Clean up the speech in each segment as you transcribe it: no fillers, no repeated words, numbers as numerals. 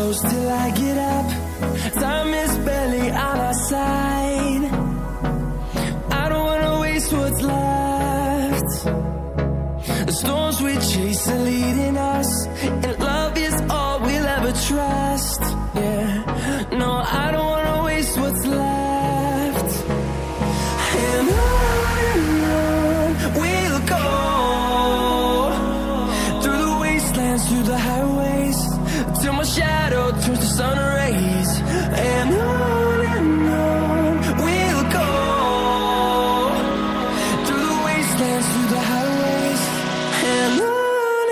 close till I get up. Time is barely on our side. I don't wanna waste what's left. The storms we chase are leading us, and love is all we'll ever trust. Yeah, no, I don't wanna waste what's left. And on we'll go, through the wastelands, through the highways, till my shadow turns to sun rays. And on we'll go, through the wastelands, through the highways, and on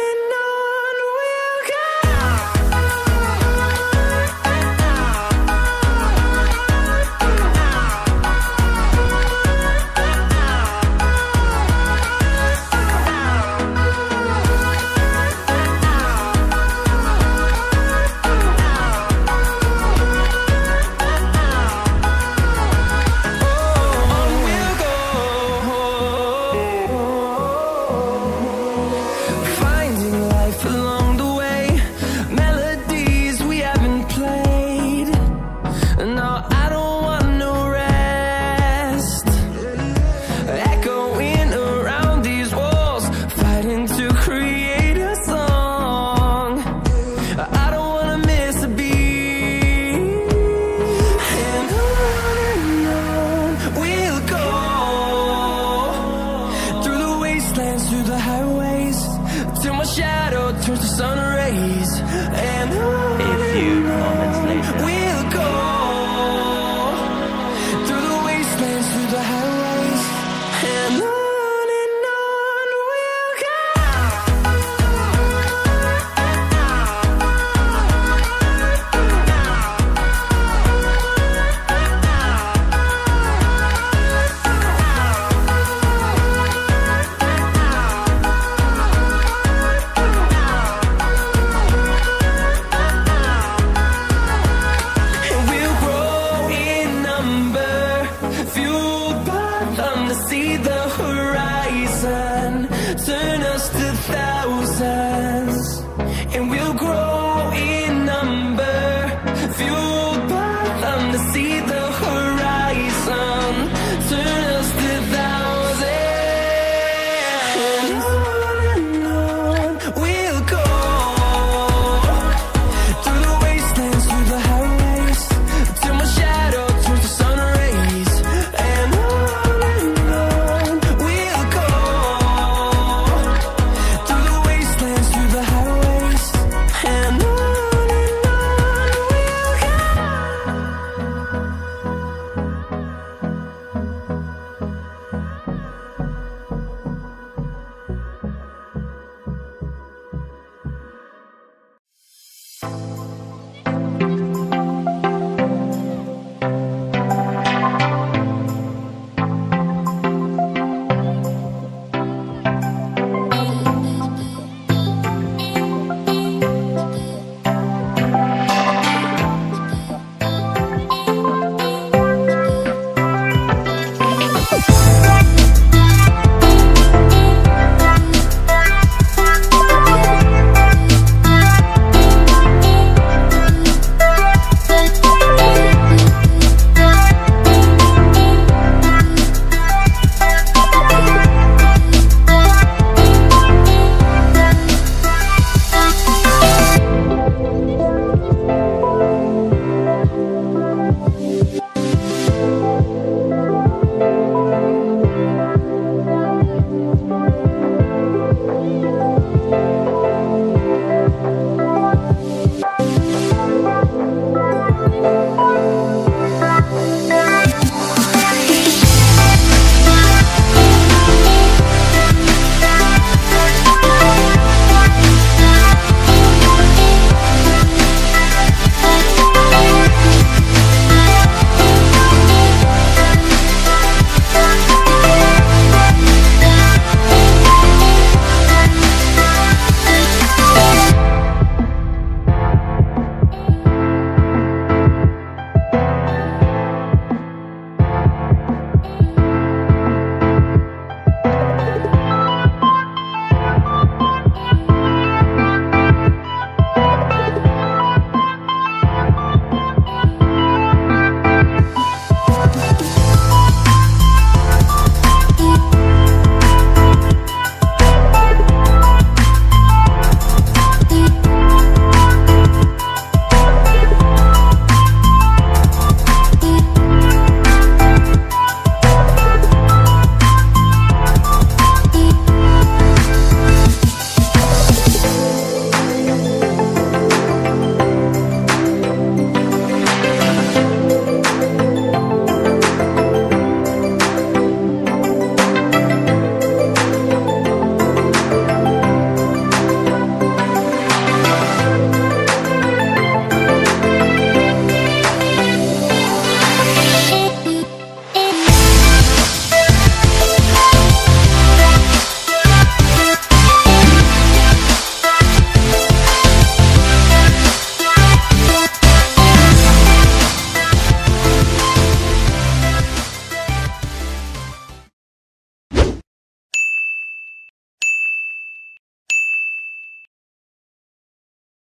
we'll go. Finding life along the way, melodies we haven't played. No, I don't want no rest. Echoing around these walls, fighting to create a song. I don't wanna miss a beat. And on we'll go, through the wastelands, through the highways, till my shadow turns to sun rays. And